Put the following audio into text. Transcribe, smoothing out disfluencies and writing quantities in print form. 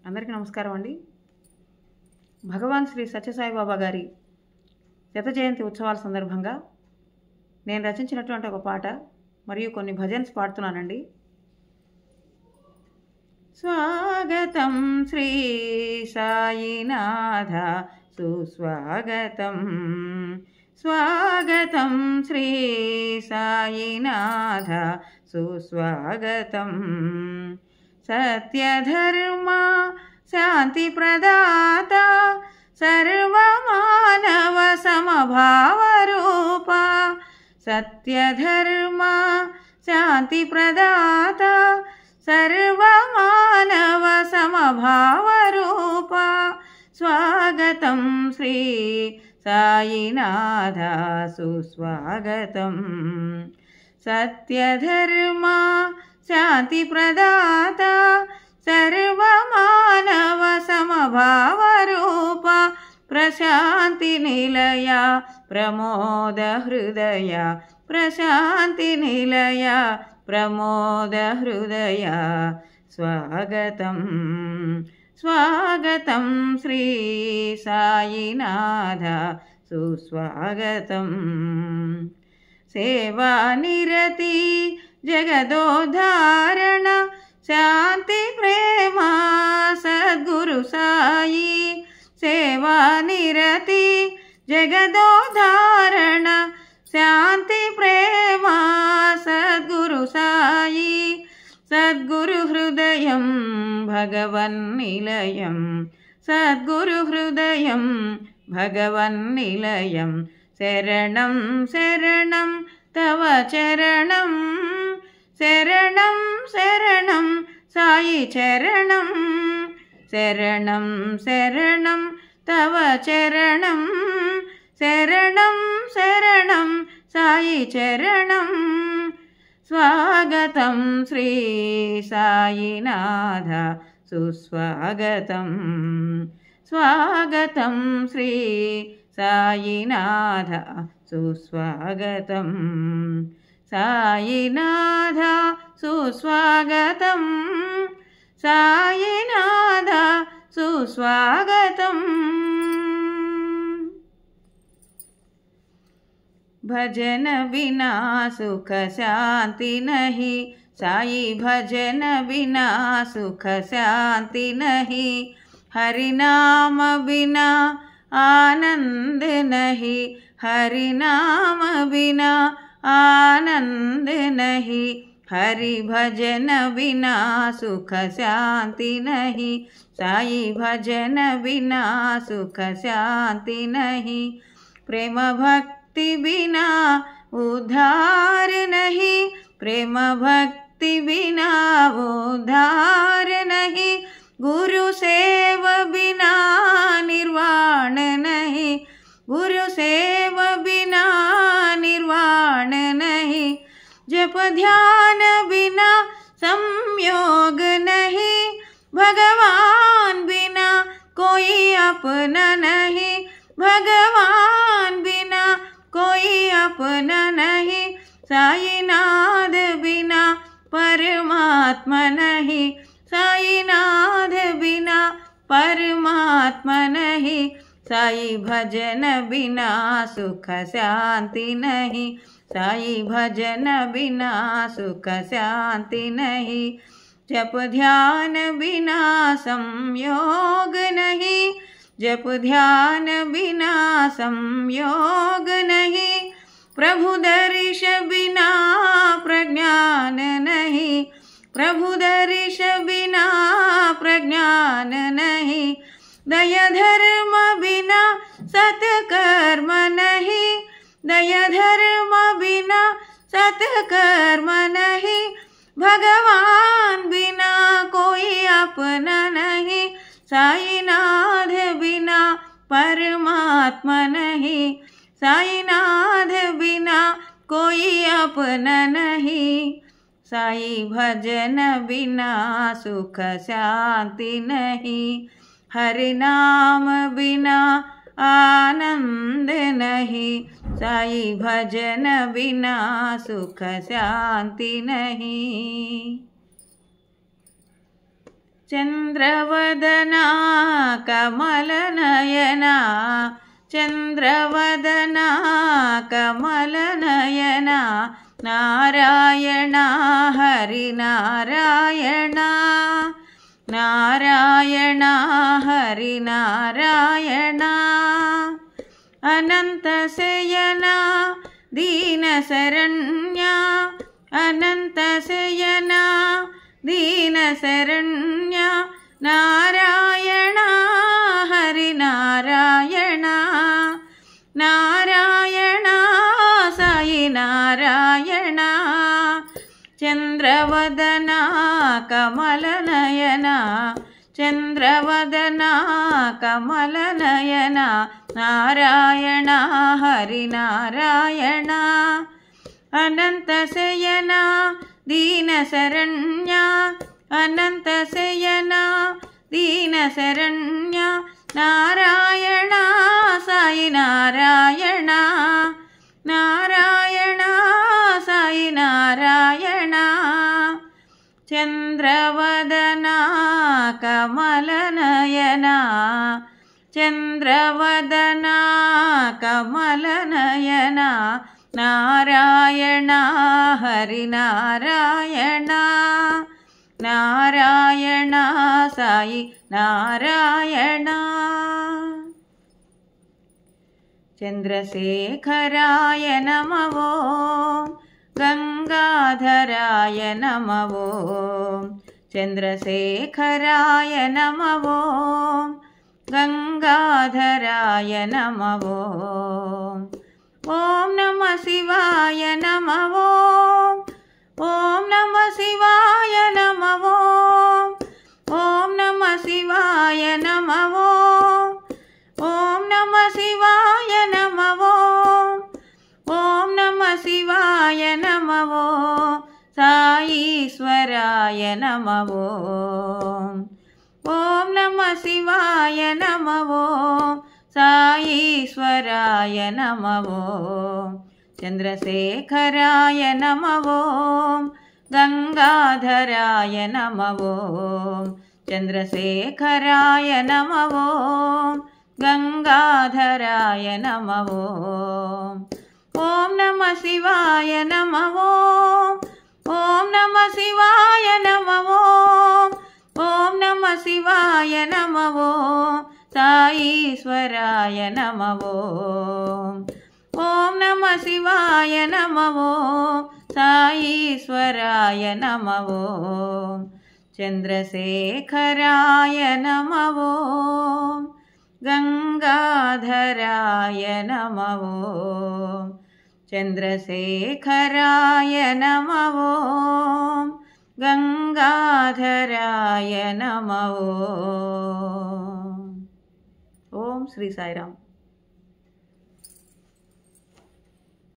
అందరికీ నమస్కారం అండి. భగవాన్ శ్రీ సత్యసాయిబాబా గారి శత జయంతి ఉత్సవాల సందర్భంగా నేను రచించినటువంటి ఒక పాట మరియు కొన్ని భజన్స్ పాడుతున్నానండి. స్వాగతం శ్రీ సాయినాథ సుస్వాగతం, స్వాగతం శ్రీ సాయినాథ సుస్వాగతం. సత్యధర్మ శాంతి ప్రదాత సర్వమానవ సమభావ రూప, సత్యధర్మ శాంతి ప్రదాత సర్వమానవ సమభావ రూప. స్వాగతం శ్రీ సాయినాథ సుస్వాగతం. సత్యధర్మ శాంతి ప్రదాత సర్వమానవ సమభావ రూప, ప్రశాంతి నిలయ ప్రమోద హృదయ, ప్రశాంతి నిలయ ప్రమోద హృదయ. స్వాగతం స్వాగతం శ్రీ సాయినాథ సుస్వాగతం. సేవా నిరతి జగదోద్ధారణ శాంతి ప్రేమ సద్గురు సాయి, సేవా నిరతి జగదోద్ధారణ శాంతి ప్రేమ సద్గురు సాయి. సద్గురు హృదయం భగవన్నిలయం, సద్గురు హృదయం భగవన్నిలయం. శరణం శరణం తవ చరణం, శరణం శరణం సాయి చరణం, శరణం శరణం తవ చరణం, శరణం శరణం సాయి చరణం. స్వాగతం శ్రీ సాయినాథ సుస్వాగతం, స్వాగతం శ్రీ సాయినాథ సుస్వాగతం. సాయినాథ సుస్వాగతం, సాయినాథ సుస్వాగతం. भजन बिना सुख शांति नहीं, साई भजन बिना सुख शांति नहीं. हरि नाम बिना आनंद नहीं, हरि नाम बिना आनंद नहीं. हरि भजन बिना सुख शांति नहीं, साई भजन बिना सुख शांति नहीं. प्रेम भक्ति बिना उद्धार नहीं, प्रेम भक्ति बिना उद्धार नहीं. गुरु सेव बिना निर्वाण नहीं, गुरु सेव बिना निर्वाण नहीं. जप ध्यान बिना संयोग नहीं, भगवान बिना कोई अपना नहीं, भगवान बिना कोई अपना नहीं. साईनाथ बिना परमात्मा नहीं, साईनाथ बिना परमात्मा नहीं. साई भजन बिना सुख शांति नहीं, साई भजन बिना सुख शांति नहीं. जप ध्यान बिना संयोग नहीं, जप ध्यान बिना संयोग नहीं. प्रभु दर्श बिना प्रज्ञान नहीं, प्रभु दर्श बिना प्रज्ञान नहीं. दया धर्म बिना सत्कर्म नहीं, दया धर्म बिना सत्कर्म नहीं. भगवान बिना कोई अपना नहीं, साईनाथ बिना परमात्मा नहीं, साईनाथ बिना कोई अपना नहीं. साई भजन बिना सुख शांति नहीं, हरि नाम बिना आनंद नहीं. साई भजन बिना सुख शांति नहीं. చంద్రవదనా కమలనయనా చంద్రవదనా కమలనయనా నారాయణ హరి నారాయణ నారాయణ హరి నారాయణ అనంత శయన దీన శరణ్య అనంత శయన దీన శరణ్య నారాయణ హరి నారాయణ నారాయణ సాయి నారాయణ చంద్రవదనా కమలనయన చంద్రవదనా కమలనయన నారాయణ హరి నారాయణ అనంత శయన దీన శరణ్య అనంత శయన దీన శరణ్య నారాయణ సాయి నారాయణ నారాయణ సాయి నారాయణ చంద్రవదనా కమలనయన చంద్రవదనా కమలనయన నారాయణ హరి నారాయణ నారాయణ సాయి నారాయణ చంద్రశేఖరాయ నమః ఓం గంగాధరాయ నమః ఓం చంద్రశేఖరాయ నమః ఓం గంగాధరాయ నమః ఓం ఓం నమః శివాయ నమః ఓం ఓం నమః శివాయ నమః ఓం ఓం నమః శివాయ నమః ఓం ఓం నమః శివాయ నమః ఓం ఓం నమః శివాయ నమః ఓం సాయీశ్వరాయ నమః ఓం ఓం నమః శివాయ నమః ఓం సాయీశ్వరాయ నమః ఓం చంద్రశేఖరాయ నమః ఓం గంగాధరాయ నమః ఓం చంద్రశేఖరాయ నమః ఓం గంగాధరాయ నమః ఓం ఓం నమః శివాయ నమః ఓం ఓం నమః శివాయ నమః ఓం ఓం నమః శివాయ నమః ఓం సాయీశ్వరాయ నమః ఓం ఓం నమః శివాయ నమః ఓం సాయీశ్వరాయ నమః ఓం చంద్రశేఖరాయ నమః ఓం గంగాధరాయ నమః ఓం చంద్రశేఖరాయ నమః ఓం గంగాధరాయ నమః ఓం శ్రీ సాయిరామ్.